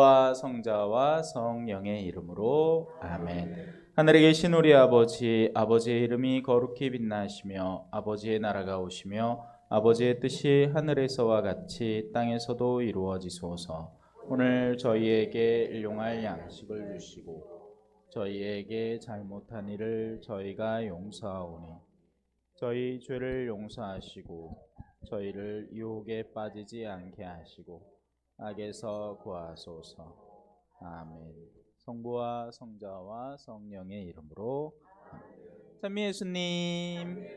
와 성자와 성령의 이름으로 아멘. 하늘에 계신 우리 아버지, 아버지의 이름이 거룩히 빛나시며 아버지의 나라가 오시며 아버지의 뜻이 하늘에서와 같이 땅에서도 이루어지소서. 오늘 저희에게 일용할 양식을 주시고 저희에게 잘못한 일을 저희가 용서하오니 저희 죄를 용서하시고 저희를 유혹에 빠지지 않게 하시고 악에서 구하소서. 아멘. 성부와 성자와 성령의 이름으로. 찬미 예수님,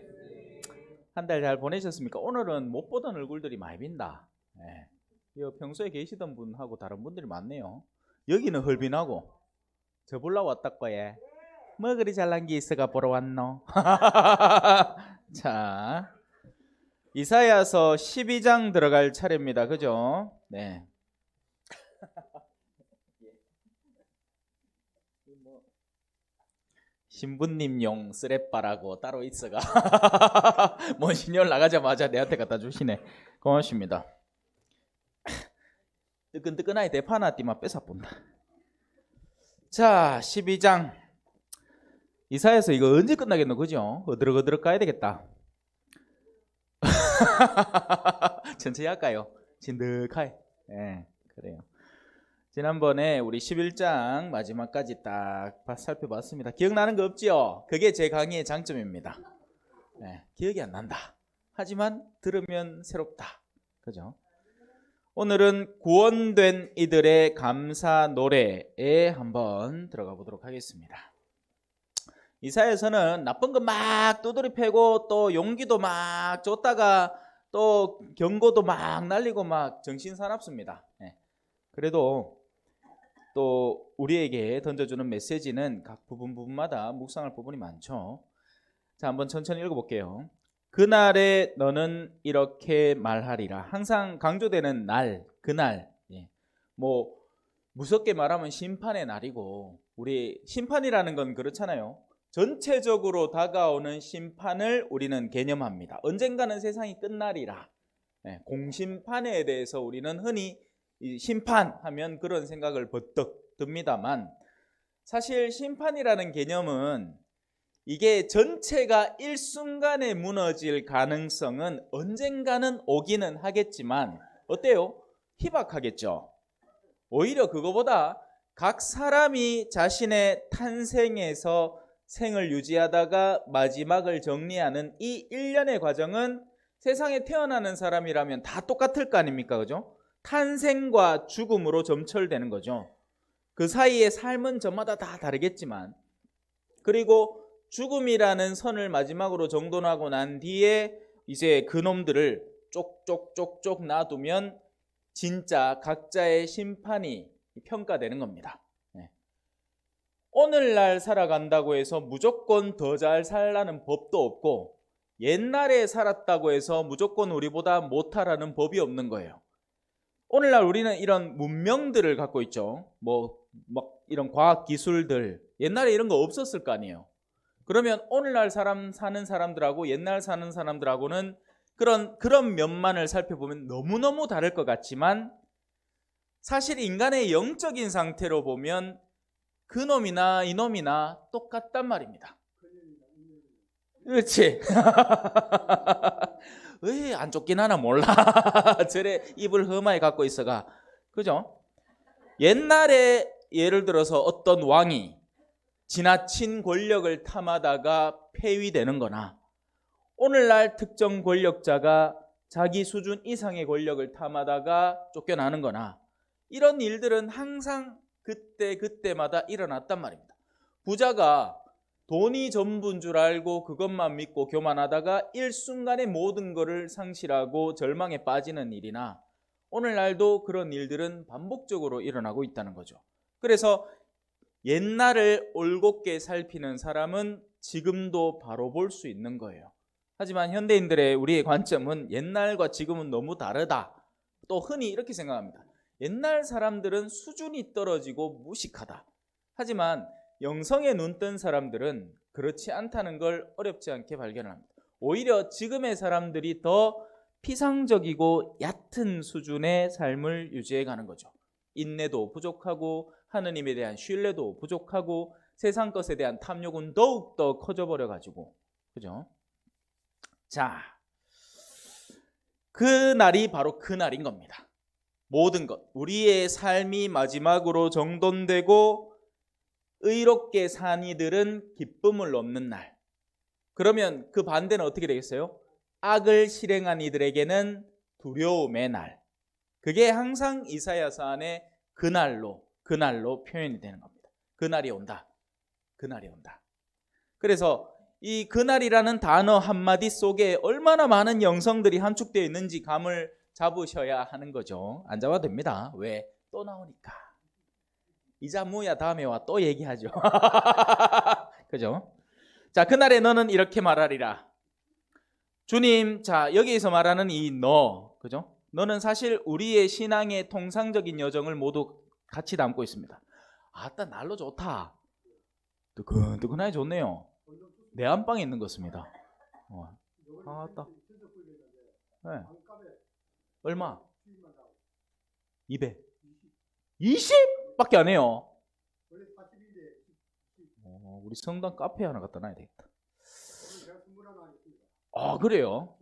한 달 잘 보내셨습니까? 오늘은 못 보던 얼굴들이 많이 빈다. 네. 평소에 계시던 분하고 다른 분들이 많네요. 여기는 헐빈하고 저 보려고 왔다 거에 뭐 그리 잘난 게 있어가 보러 왔노? 자, 이사야서 12장 들어갈 차례입니다. 그죠? 네. 신부님용 쓰레빠라고 따로 있어가 monsignor 나가자마자 내한테 갖다 주시네. 고맙습니다. 뜨끈뜨끈하게 대파나띠만 뺏어본다. 자, 12장 이사야서 이거 언제 끝나겠노? 그죠? 어드럭어드럭 가야 되겠다. 천천히 할까요? 진득하게. 네, 그래요. 지난번에 우리 11장 마지막까지 딱 살펴봤습니다. 기억나는 거 없지요? 그게 제 강의의 장점입니다. 네, 기억이 안 난다. 하지만 들으면 새롭다. 그죠? 오늘은 구원된 이들의 감사 노래에 한번 들어가 보도록 하겠습니다. 이사야서는 나쁜 거 막 두드리 패고 또 용기도 막 줬다가 또 경고도 막 날리고 막 정신사납습니다. 네. 그래도 또 우리에게 던져주는 메시지는 각 부분마다 묵상할 부분이 많죠. 자, 한번 천천히 읽어볼게요. 그날에 너는 이렇게 말하리라. 항상 강조되는 날, 그날. 뭐 무섭게 말하면 심판의 날이고, 우리 심판이라는 건 그렇잖아요. 전체적으로 다가오는 심판을 우리는 개념합니다. 언젠가는 세상이 끝날이라. 공심판에 대해서 우리는 흔히 심판하면 그런 생각을 버뜩 듭니다만, 사실 심판이라는 개념은 이게 전체가 일순간에 무너질 가능성은 언젠가는 오기는 하겠지만 어때요? 희박하겠죠. 오히려 그거보다 각 사람이 자신의 탄생에서 생을 유지하다가 마지막을 정리하는 이 일련의 과정은 세상에 태어나는 사람이라면 다 똑같을 거 아닙니까? 그죠? 탄생과 죽음으로 점철되는 거죠. 그 사이의 삶은 저마다 다 다르겠지만, 그리고 죽음이라는 선을 마지막으로 정돈하고 난 뒤에 이제 그놈들을 쪽쪽쪽쪽 놔두면 진짜 각자의 심판이 평가되는 겁니다. 오늘날 살아간다고 해서 무조건 더 잘 살라는 법도 없고, 옛날에 살았다고 해서 무조건 우리보다 못하라는 법이 없는 거예요. 오늘날 우리는 이런 문명들을 갖고 있죠. 막 이런 과학 기술들, 옛날에 이런 거 없었을 거 아니에요. 그러면 오늘날 사는 사람들하고 옛날 사는 사람들하고는 그런 면만을 살펴보면 너무너무 다를 것 같지만, 사실 인간의 영적인 상태로 보면 그놈이나 이놈이나 똑같단 말입니다. 그렇지? 왜 안 쫓긴 하나 몰라. 저래 입을 험하게 갖고 있어가. 그죠? 옛날에 예를 들어서 어떤 왕이 지나친 권력을 탐하다가 폐위되는 거나, 오늘날 특정 권력자가 자기 수준 이상의 권력을 탐하다가 쫓겨나는 거나, 이런 일들은 항상 그때마다 일어났단 말입니다. 부자가 돈이 전부인 줄 알고 그것만 믿고 교만하다가 일순간에 모든 것을 상실하고 절망에 빠지는 일이나, 오늘날도 그런 일들은 반복적으로 일어나고 있다는 거죠. 그래서 옛날을 올곧게 살피는 사람은 지금도 바로 볼 수 있는 거예요. 하지만 현대인들의 우리의 관점은 옛날과 지금은 너무 다르다. 또 흔히 이렇게 생각합니다. 옛날 사람들은 수준이 떨어지고 무식하다. 하지만 영성에 눈뜬 사람들은 그렇지 않다는 걸 어렵지 않게 발견합니다. 오히려 지금의 사람들이 더 피상적이고 얕은 수준의 삶을 유지해 가는 거죠. 인내도 부족하고 하느님에 대한 신뢰도 부족하고 세상 것에 대한 탐욕은 더욱더 커져버려 가지고, 그죠? 자, 그 날이 바로 그 날인 겁니다. 모든 것, 우리의 삶이 마지막으로 정돈되고 의롭게 산 이들은 기쁨을 얻는 날. 그러면 그 반대는 어떻게 되겠어요? 악을 실행한 이들에게는 두려움의 날. 그게 항상 이사야서 안에 그날로 표현이 되는 겁니다. 그날이 온다. 그날이 온다. 그래서 이 그날이라는 단어 한마디 속에 얼마나 많은 영성들이 함축되어 있는지 감을 잡으셔야 하는 거죠. 안 잡아도 됩니다. 왜? 또 나오니까. 이자 뭐야 다음에 와 또 얘기하죠. 그죠? 자, 그날에 너는 이렇게 말하리라. 주님, 자, 여기에서 말하는 이 너, 그죠? 너는 사실 우리의 신앙의 통상적인 여정을 모두 같이 담고 있습니다. 아따, 날로 좋다. 뜨끈뜨끈하게 좋네요. 내 안방에 있는 것입니다. 아따. 네. 얼마? 200. 20밖에 안 해요. 우리 성당 카페 하나 갖다 놔야 되겠다. 아, 그래요?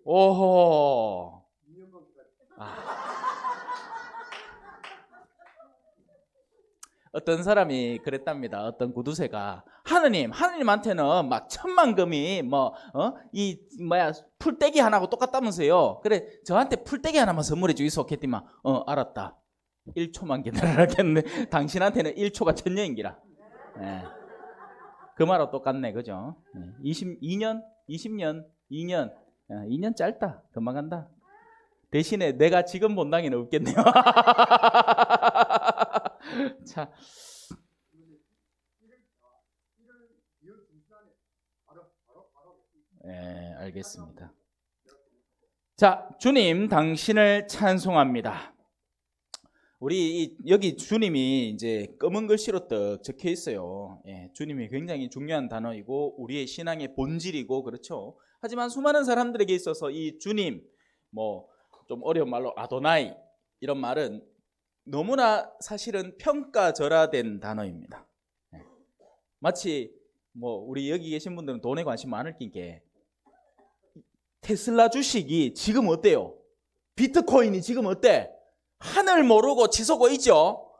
오호. 어떤 사람이 그랬답니다. 어떤 구두쇠가 하느님한테는 막 천만금이 풀떼기 하나하고 똑같다면서요. 그래, 저한테 풀떼기 하나만 선물해 주이소 했더니만 알았다. 1초만 기다려라겠네. 당신한테는 1초가 천년인기라. 네. 그 말하고 똑같네, 그죠? 22년, 20년, 2년, 2년 짧다. 금방 간다. 대신에 내가 지금 본 당에는 없겠네요. 자, 네, 알겠습니다. 자, 주님, 당신을 찬송합니다. 우리 여기 주님이 이제 검은 글씨로 떡 적혀 있어요. 예, 주님이 굉장히 중요한 단어이고 우리의 신앙의 본질이고 그렇죠. 하지만 수많은 사람들에게 있어서 이 주님, 좀 어려운 말로 아도나이 이런 말은 너무나 사실은 평가절하된 단어입니다. 예. 마치 우리 여기 계신 분들은 돈에 관심 많을 낀게 테슬라 주식이 지금 어때요? 비트코인이 지금 어때? 하늘 모르고 지속고 있죠.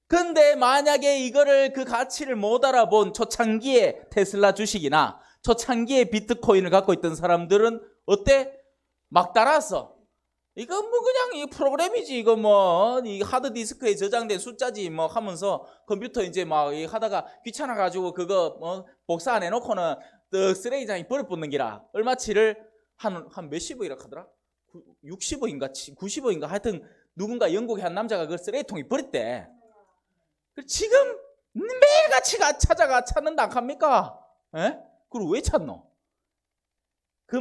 근데 만약에 이거를 그 가치를 못 알아본 초창기의 테슬라 주식이나 초창기의 비트코인을 갖고 있던 사람들은 어때? 막 따라서 이거 그냥 이 프로그램이지 이거 이 하드디스크에 저장된 숫자지 하면서 컴퓨터 이제 이 하다가 귀찮아 가지고 그거 복사 안 해놓고는 또 쓰레기장에 버려붙는 기라. 얼마치를 한 몇십억이라 하더라? 60억인가 90억인가 하여튼 누군가 영국의 한 남자가 그 쓰레기통에 버렸대. 지금 매일같이 찾는다 안 합니까? 예? 그걸 왜 찾노? 그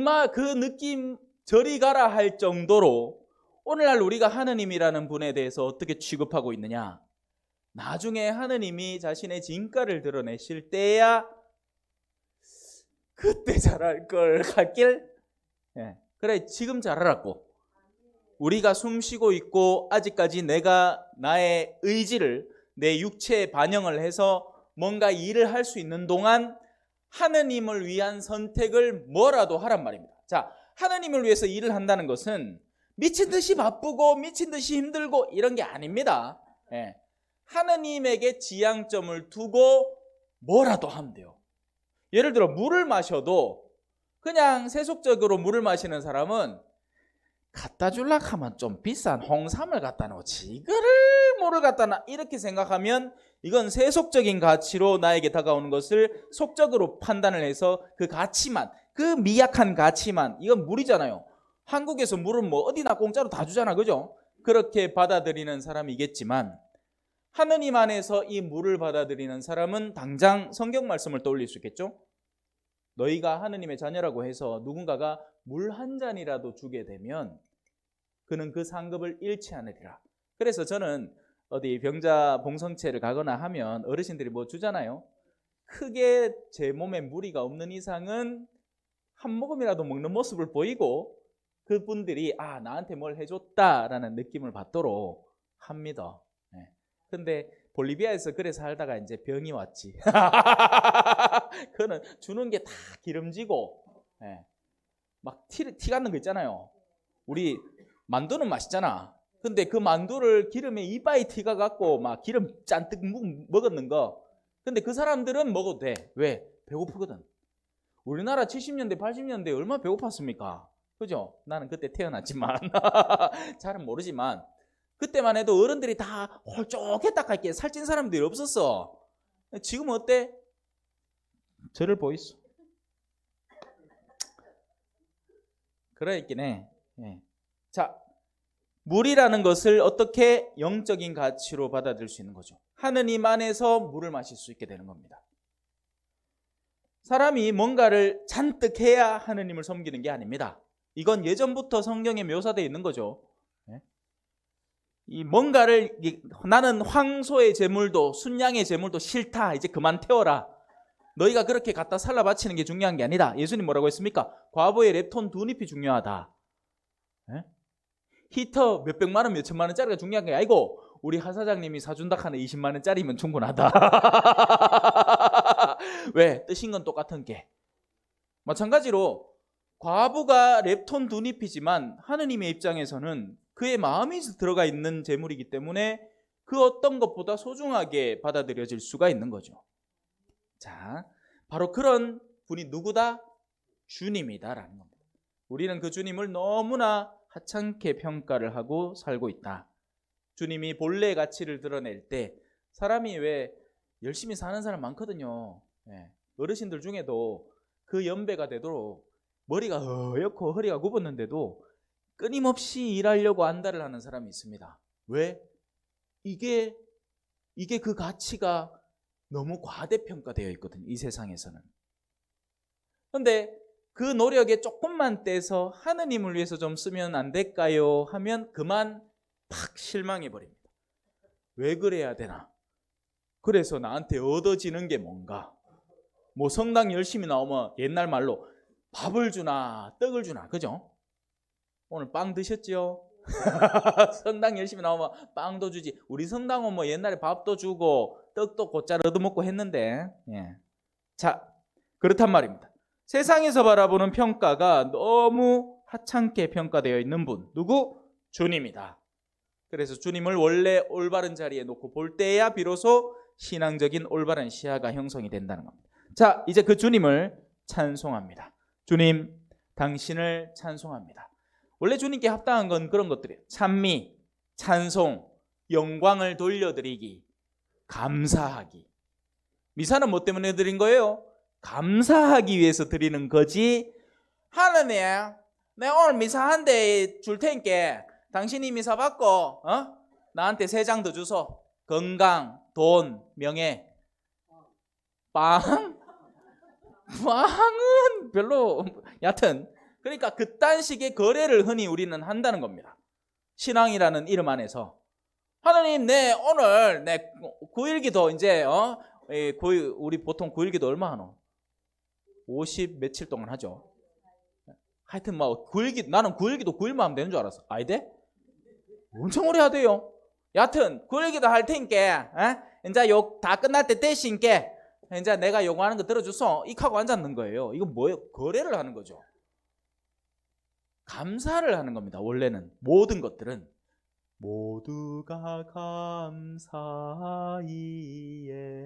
느낌 저리 가라 할 정도로 오늘날 우리가 하느님이라는 분에 대해서 어떻게 취급하고 있느냐? 나중에 하느님이 자신의 진가를 드러내실 때야 그때 잘할 걸 갈길. 예. 그래, 지금 잘하라고. 우리가 숨 쉬고 있고 아직까지 내가 나의 의지를 내 육체에 반영을 해서 뭔가 일을 할 수 있는 동안 하느님을 위한 선택을 뭐라도 하란 말입니다. 자, 하느님을 위해서 일을 한다는 것은 미친 듯이 바쁘고 미친 듯이 힘들고 이런 게 아닙니다. 예. 하느님에게 지향점을 두고 뭐라도 하면 돼요. 예를 들어 물을 마셔도 그냥 세속적으로 물을 마시는 사람은 갖다 줄라 하면 좀 비싼 홍삼을 갖다 놓지 이거를 뭐를 갖다 놔 이렇게 생각하면 이건 세속적인 가치로 나에게 다가오는 것을 속적으로 판단을 해서 그 가치만, 그 미약한 가치만, 이건 물이잖아요. 한국에서 물은 어디나 공짜로 다 주잖아, 그죠? 그렇게 받아들이는 사람이겠지만 하느님 안에서 이 물을 받아들이는 사람은 당장 성경 말씀을 떠올릴 수 있겠죠? 너희가 하느님의 자녀라고 해서 누군가가 물 한 잔이라도 주게 되면 그는 그 상급을 잃지 않으리라. 그래서 저는 어디 병자 봉성체를 가거나 하면 어르신들이 주잖아요. 크게 제 몸에 무리가 없는 이상은 한 모금이라도 먹는 모습을 보이고 그분들이 나한테 뭘 해줬다라는 느낌을 받도록 합니다. 네. 근데 볼리비아에서 그래 살다가 이제 병이 왔지. 그거는 주는 게 다 기름지고, 예. 막 티 같는 거 있잖아요. 우리 만두는 맛있잖아. 근데 그 만두를 기름에 이빠이 티가 갖고 막 기름 잔뜩 먹었는 거. 근데 그 사람들은 먹어도 돼. 왜? 배고프거든. 우리나라 70년대, 80년대 얼마나 배고팠습니까? 그죠? 나는 그때 태어났지만 잘은 모르지만 그때만 해도 어른들이 다 홀쭉했다 할게 살찐 사람들이 없었어. 지금은 어때? 저를 보이소. 그래 있긴 해. 예. 자, 물이라는 것을 어떻게 영적인 가치로 받아들일 수 있는 거죠? 하느님 안에서 물을 마실 수 있게 되는 겁니다. 사람이 뭔가를 잔뜩 해야 하느님을 섬기는 게 아닙니다. 이건 예전부터 성경에 묘사되어 있는 거죠. 이 뭔가를 나는 황소의 제물도 순양의 제물도 싫다. 이제 그만 태워라. 너희가 그렇게 갖다 살라 바치는 게 중요한 게 아니다. 예수님 뭐라고 했습니까? 과부의 랩톤 두 잎이 중요하다. 히터 몇백만 원, 몇천만 원짜리가 중요한 게 아니고 우리 하사장님이 사준다 하는 20만 원짜리면 충분하다. 왜? 뜻인 건 똑같은 게. 마찬가지로 과부가 랩톤 두 잎이지만 하느님의 입장에서는 그의 마음이 들어가 있는 재물이기 때문에 그 어떤 것보다 소중하게 받아들여질 수가 있는 거죠. 자, 바로 그런 분이 누구다? 주님이다라는 겁니다. 우리는 그 주님을 너무나 하찮게 평가를 하고 살고 있다. 주님이 본래의 가치를 드러낼 때 사람이 왜 열심히 사는 사람 많거든요. 어르신들 중에도 그 연배가 되도록 머리가 허옇고 허리가 굽었는데도 끊임없이 일하려고 안달을 하는 사람이 있습니다. 왜? 이게 그 가치가 너무 과대평가되어 있거든요. 이 세상에서는. 그런데 그 노력에 조금만 떼서 하느님을 위해서 좀 쓰면 안 될까요? 하면 그만 팍 실망해 버립니다. 왜 그래야 되나? 그래서 나한테 얻어지는 게 뭔가? 뭐 성당 열심히 나오면 옛날 말로 밥을 주나 떡을 주나, 그죠? 오늘 빵 드셨죠? 성당 열심히 나오면 빵도 주지. 우리 성당은 뭐 옛날에 밥도 주고 떡도 곧잘 얻어먹고 했는데, 예. 자, 그렇단 말입니다. 세상에서 바라보는 평가가 너무 하찮게 평가되어 있는 분, 누구? 주님이다. 그래서 주님을 원래 올바른 자리에 놓고 볼 때야 비로소 신앙적인 올바른 시야가 형성이 된다는 겁니다. 자, 이제 그 주님을 찬송합니다. 주님, 당신을 찬송합니다. 원래 주님께 합당한 건 그런 것들이에요. 찬미, 찬송, 영광을 돌려드리기, 감사하기. 미사는 뭐 때문에 드린 거예요? 감사하기 위해서 드리는 거지. 하느님, 내가 오늘 미사 한 대 줄 테니까 당신이 미사 받고 나한테 3장 더 주소. 건강, 돈, 명예. 빵은 별로. 여하튼 그러니까 그딴 식의 거래를 흔히 우리는 한다는 겁니다. 신앙이라는 이름 안에서 하나님, 오늘 9일기도 이제 우리 보통 9일기도 얼마 하노? 50 며칠 동안 하죠. 하여튼 뭐 9일기, 나는 9일기도 9일만 하면 되는 줄 알았어. 아니돼? 엄청 오래 하대요. 여하튼 9일기도 할 테니까 이제 요 다 끝날 때 대신께 이제 내가 요구하는 거 들어줬어. 익하고 앉았는 거예요. 이건 뭐예요? 거래를 하는 거죠. 감사를 하는 겁니다. 원래는 모든 것들은 모두가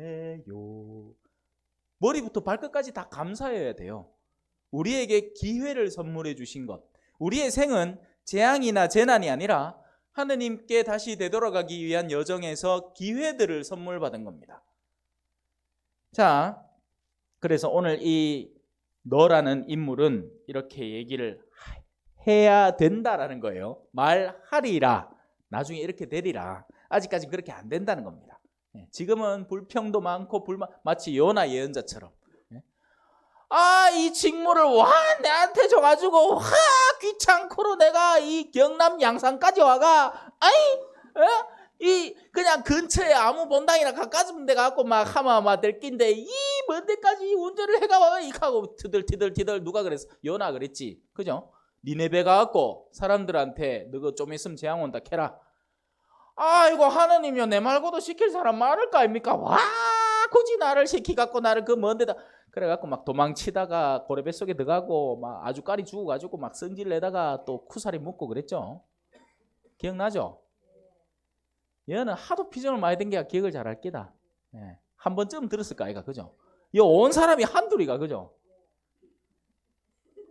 감사이에요. 머리부터 발끝까지 다 감사해야 돼요. 우리에게 기회를 선물해 주신 것. 우리의 생은 재앙이나 재난이 아니라 하느님께 다시 되돌아가기 위한 여정에서 기회들을 선물 받은 겁니다. 자, 그래서 오늘 이 너라는 인물은 이렇게 얘기를 해야 된다라는 거예요. 말하리라. 나중에 이렇게 되리라. 아직까지 그렇게 안 된다는 겁니다. 지금은 불평도 많고 마치 요나 예언자처럼 이 직무를 내한테 줘가지고 귀찮고로 내가 이 경남 양산까지 와가 그냥 근처에 아무 본당이나 가까운 데 가고 막 하마 될 낀데 이 먼 데까지 운전을 해가 와가 이하고 티들 누가 그랬어? 요나 그랬지, 그죠? 니네베 가갖고 사람들한테 너가 좀 있으면 재앙 온다 캐라. 아이고 하느님요 내 말고도 시킬 사람 많을 거 아닙니까? 와 굳이 나를 시키갖고 나를 그 먼 데다 그래갖고 막 도망치다가 고래뱃 속에 들어가고 막 아주까리 죽어가지고 막 성질 내다가 또 쿠사리 묻고 그랬죠. 기억나죠? 얘는 하도 피정을 많이 된 게 기억을 잘 할 게다. 예. 한 번쯤 들었을 거 아이가 그죠? 이 온 사람이 한둘이가 그죠?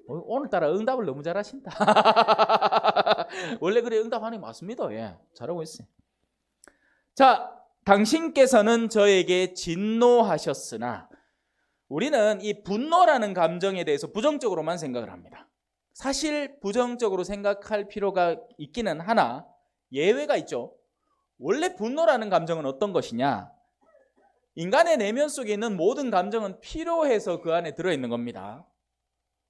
오늘따라 응답을 너무 잘하신다. 원래 그래 응답하는 게 맞습니다. 예, 잘하고 있어요. 자, 당신께서는 저에게 진노하셨으나 우리는 이 분노라는 감정에 대해서 부정적으로만 생각을 합니다. 사실 부정적으로 생각할 필요가 있기는 하나 예외가 있죠. 원래 분노라는 감정은 어떤 것이냐? 인간의 내면 속에 있는 모든 감정은 필요해서 그 안에 들어있는 겁니다.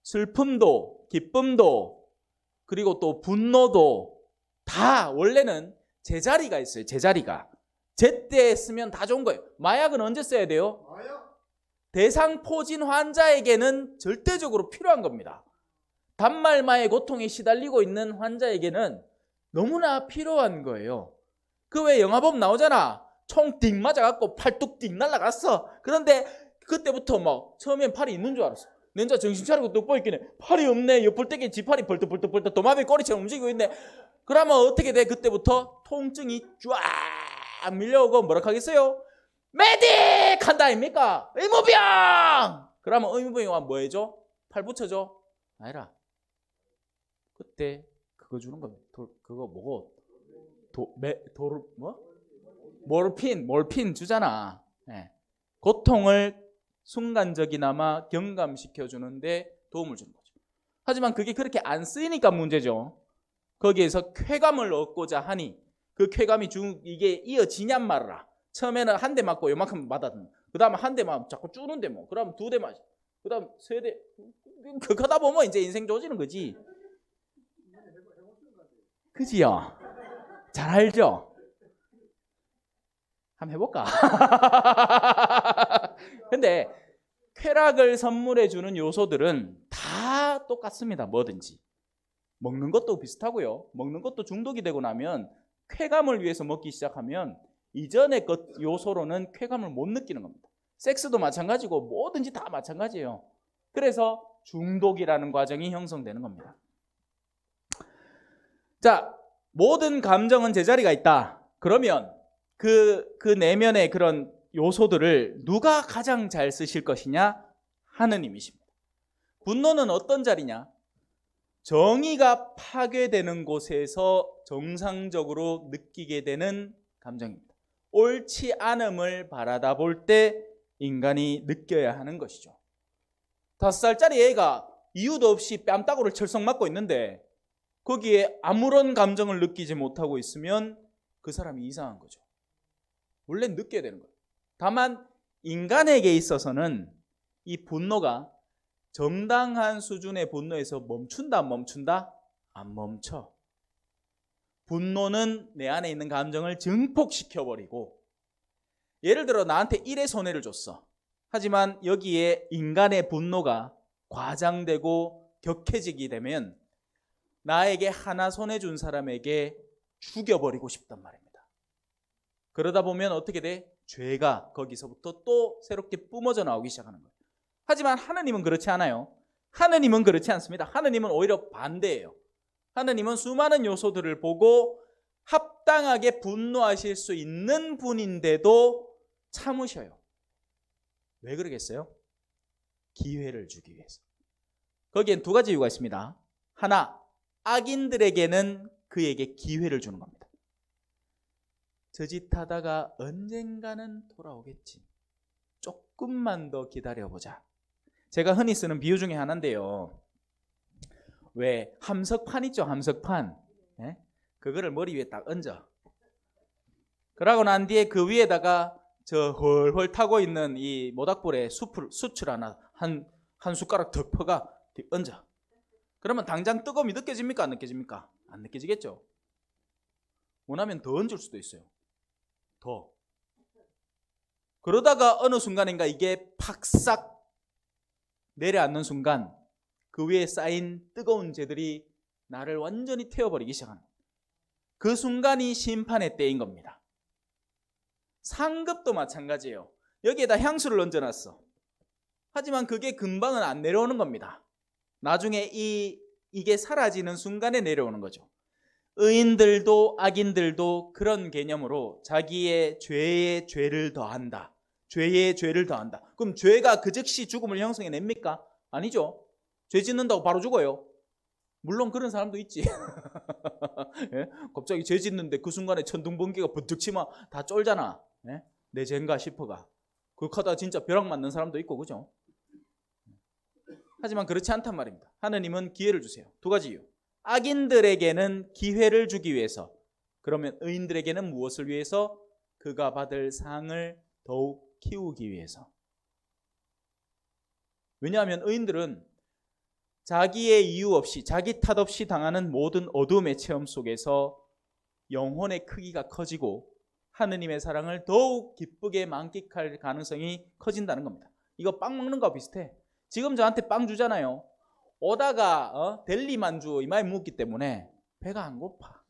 슬픔도 기쁨도 그리고 또 분노도 다 원래는 제자리가 있어요. 제자리가. 제때 쓰면 다 좋은 거예요. 마약은 언제 써야 돼요? 대상포진 환자에게는 절대적으로 필요한 겁니다. 단말마의 고통에 시달리고 있는 환자에게는 너무나 필요한 거예요. 그 왜 영화 보면 나오잖아. 총 띵 맞아갖고 팔뚝 띵 날라갔어. 그런데 그때부터 막 처음엔 팔이 있는 줄 알았어. 낸자 정신 차리고 뚝 보이기네. 팔이 없네. 옆을때기 지 팔이 벌떡벌떡벌떡 도마뱀 꼬리처럼 움직이고 있네. 그러면 어떻게 돼? 그때부터 통증이 쫙 밀려오고 뭐라 하겠어요? 메딕! 한다 아닙니까? 의무병! 그러면 의무병이 와 뭐 해줘? 팔 붙여줘? 아니라 그때 그거 주는 겁니다. 그거 뭐고? 몰핀 주잖아. 네. 고통을 순간적이나마 경감시켜주는데 도움을 주는 거죠. 하지만 그게 그렇게 안 쓰이니까 문제죠. 거기에서 쾌감을 얻고자 하니 그 쾌감이 이게 이어지냔 말이라. 처음에는 한 대 맞고 요만큼 맞았는. 그 다음에 한 대만 자꾸 쪼는데 뭐. 그 다음 두 대 맞. 그 다음 세 대. 그러다 보면 이제 인생 조지는 거지. 그지요? 잘 알죠? 한번 해볼까? 근데 쾌락을 선물해 주는 요소들은 다 똑같습니다. 뭐든지. 먹는 것도 비슷하고요. 먹는 것도 중독이 되고 나면 쾌감을 위해서 먹기 시작하면 이전의 것 요소로는 쾌감을 못 느끼는 겁니다. 섹스도 마찬가지고 뭐든지 다 마찬가지예요. 그래서 중독이라는 과정이 형성되는 겁니다. 자, 모든 감정은 제자리가 있다. 그러면 그 내면의 그런 요소들을 누가 가장 잘 쓰실 것이냐? 하느님이십니다. 분노는 어떤 자리냐? 정의가 파괴되는 곳에서 정상적으로 느끼게 되는 감정입니다. 옳지 않음을 바라다 볼 때 인간이 느껴야 하는 것이죠. 5살짜리 애가 이유도 없이 뺨따구를 철썩 맞고 있는데 거기에 아무런 감정을 느끼지 못하고 있으면 그 사람이 이상한 거죠. 원래 느껴야 되는 거예요. 다만 인간에게 있어서는 이 분노가 정당한 수준의 분노에서 멈춘다 안 멈춘다? 안 멈춰. 분노는 내 안에 있는 감정을 증폭시켜버리고 예를 들어 나한테 1의 손해를 줬어. 하지만 여기에 인간의 분노가 과장되고 격해지게 되면 나에게 하나 손해준 사람에게 죽여버리고 싶단 말입니다. 그러다 보면 어떻게 돼? 죄가 거기서부터 또 새롭게 뿜어져 나오기 시작하는 거예요. 하지만 하느님은 그렇지 않아요. 하느님은 그렇지 않습니다. 하느님은 오히려 반대예요. 하느님은 수많은 요소들을 보고 합당하게 분노하실 수 있는 분인데도 참으셔요. 왜 그러겠어요? 기회를 주기 위해서. 거기엔 두 가지 이유가 있습니다. 하나, 악인들에게는 그에게 기회를 주는 겁니다. 저 짓 하다가 언젠가는 돌아오겠지. 조금만 더 기다려보자. 제가 흔히 쓰는 비유 중에 하나인데요. 왜 함석판 있죠? 함석판. 네? 그거를 머리 위에 딱 얹어. 그러고 난 뒤에 그 위에다가 저 헐헐 타고 있는 이 모닥불에 수출 하나 한 숟가락 더 퍼가 얹어. 그러면 당장 뜨거움이 느껴집니까? 안 느껴집니까? 안 느껴지겠죠? 원하면 더 얹을 수도 있어요. 더. 그러다가 어느 순간인가 이게 팍싹 내려앉는 순간 그 위에 쌓인 뜨거운 재들이 나를 완전히 태워버리기 시작하는 거예요. 그 순간이 심판의 때인 겁니다. 상급도 마찬가지예요. 여기에다 향수를 얹어놨어. 하지만 그게 금방은 안 내려오는 겁니다. 나중에 이게 사라지는 순간에 내려오는 거죠. 의인들도 악인들도 그런 개념으로 자기의 죄에 죄를 더한다. 죄에 죄를 더한다. 그럼 죄가 그 즉시 죽음을 형성해냅니까? 아니죠. 죄 짓는다고 바로 죽어요. 물론 그런 사람도 있지. 예? 갑자기 죄 짓는데 그 순간에 천둥번개가 번뜩 치면 다 쫄잖아. 예? 내 죄인가 싶어가. 그렇게 하다 진짜 벼락 맞는 사람도 있고, 그죠? 하지만 그렇지 않단 말입니다. 하느님은 기회를 주세요. 두 가지 이유. 악인들에게는 기회를 주기 위해서, 그러면 의인들에게는 무엇을 위해서? 그가 받을 상을 더욱 키우기 위해서. 왜냐하면 의인들은 자기의 이유 없이, 자기 탓 없이 당하는 모든 어둠의 체험 속에서 영혼의 크기가 커지고 하느님의 사랑을 더욱 기쁘게 만끽할 가능성이 커진다는 겁니다. 이거 빵 먹는 거와 비슷해. 지금 저한테 빵 주잖아요. 오다가 델리 만주 이마에 묻기 때문에 배가 안 고파.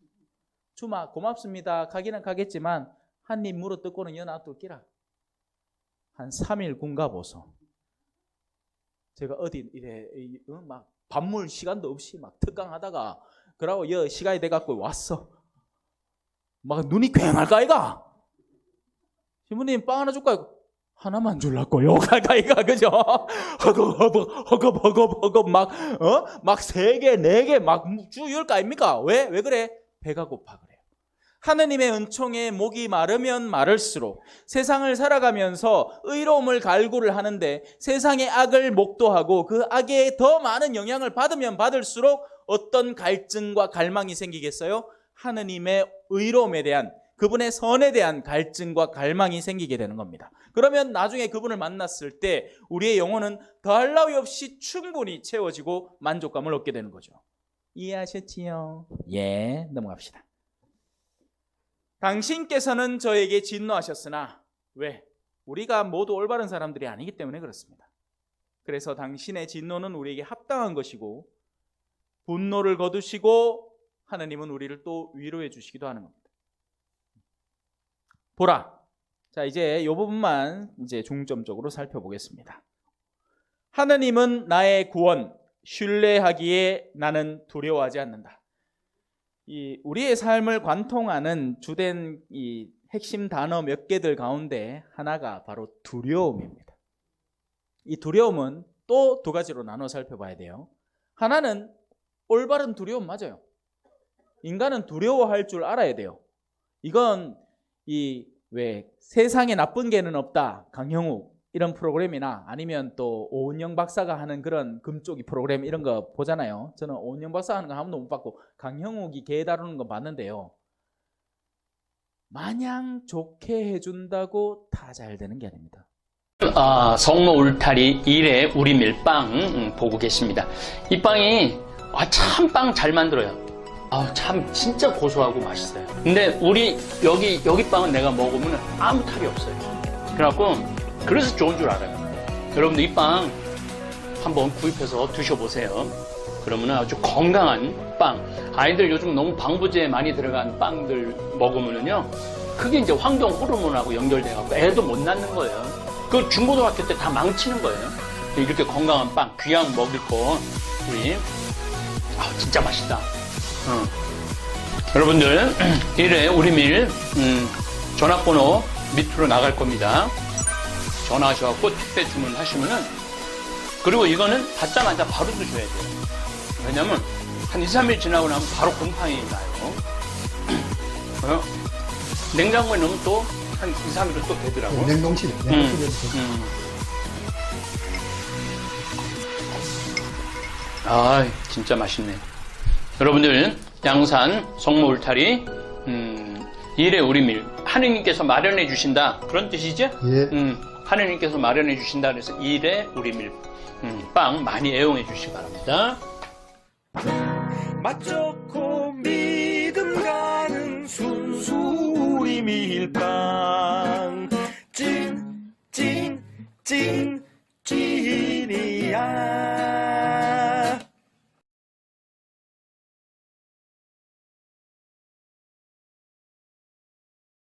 주마 고맙습니다. 가기는 가겠지만 한 입 물어 뜯고는 여 놔둘기라. 한 3일 군가 보소. 제가 어디 이래 막 밥물 시간도 없이 막 특강하다가 그러고 여 시간이 돼갖고 왔어. 막 눈이 괭할까 이가. 신부님 빵 하나 줄까요? 하나만 줄라고요. 가이가 그죠? 허겁 막 3개 4개 막 줄 거 아닙니까? 왜 그래? 배가 고파 그래요. 하느님의 은총에 목이 마르면 마를수록 세상을 살아가면서 의로움을 갈구를 하는데 세상의 악을 목도하고 그 악에 더 많은 영향을 받으면 받을수록 어떤 갈증과 갈망이 생기겠어요? 하느님의 의로움에 대한, 그분의 선에 대한 갈증과 갈망이 생기게 되는 겁니다. 그러면 나중에 그분을 만났을 때 우리의 영혼은 더할 나위 없이 충분히 채워지고 만족감을 얻게 되는 거죠. 이해하셨지요? 예, 넘어갑시다. 당신께서는 저에게 진노하셨으나 왜? 우리가 모두 올바른 사람들이 아니기 때문에 그렇습니다. 그래서 당신의 진노는 우리에게 합당한 것이고 분노를 거두시고 하느님은 우리를 또 위로해 주시기도 하는 겁니다. 보라. 자, 이제 이 부분만 이제 중점적으로 살펴보겠습니다. 하느님은 나의 구원, 신뢰하기에 나는 두려워하지 않는다. 이 우리의 삶을 관통하는 주된 이 핵심 단어 몇 개들 가운데 하나가 바로 두려움입니다. 이 두려움은 또 두 가지로 나눠 살펴봐야 돼요. 하나는 올바른 두려움 맞아요. 인간은 두려워할 줄 알아야 돼요. 이건 왜 세상에 나쁜 개는 없다, 강형욱 이런 프로그램이나 아니면 또 오은영 박사가 하는 그런 금쪽이 프로그램 이런 거 보잖아요. 저는 오은영 박사 하는 거 한 번도 못 봤고 강형욱이 개 다루는 거 봤는데요. 마냥 좋게 해준다고 다 잘 되는 게 아닙니다. 성로 울타리 1회 우리 밀빵 보고 계십니다. 이 빵이 참 빵 잘 만들어요. 참 진짜 고소하고 맛있어요. 근데 우리 여기 빵은 내가 먹으면 아무 탈이 없어요. 그래갖고 그래서 좋은 줄 알아요. 여러분들 이 빵 한번 구입해서 드셔보세요. 그러면 아주 건강한 빵. 아이들 요즘 너무 방부제 많이 들어간 빵들 먹으면요, 그게 이제 환경 호르몬하고 연결돼갖고 애도 못 낳는 거예요. 그 중고등학교 때 다 망치는 거예요. 이렇게 건강한 빵, 귀양 먹을 거 우리 진짜 맛있다. 여러분들 1회 우리밀 전화번호 밑으로 나갈 겁니다. 전화하셔서 택배 주문하시면은, 그리고 이거는 받자마자 바로 드셔야 돼요. 왜냐면 한 2, 3일 지나고 나면 바로 곰팡이 나요. 냉장고에 넣으면 또 한 2, 3일은 또 되더라고. 냉동실에. 진짜 맛있네. 여러분들 양산 성모 울타리 1회 우리밀 하느님께서 마련해 주신다, 그런 뜻이죠? 예. 하느님께서 마련해 주신다 그래서 1회 우리밀 빵 많이 애용해 주시기 바랍니다. 맛 좋고 믿음 가는 순수 우리 밀빵 찐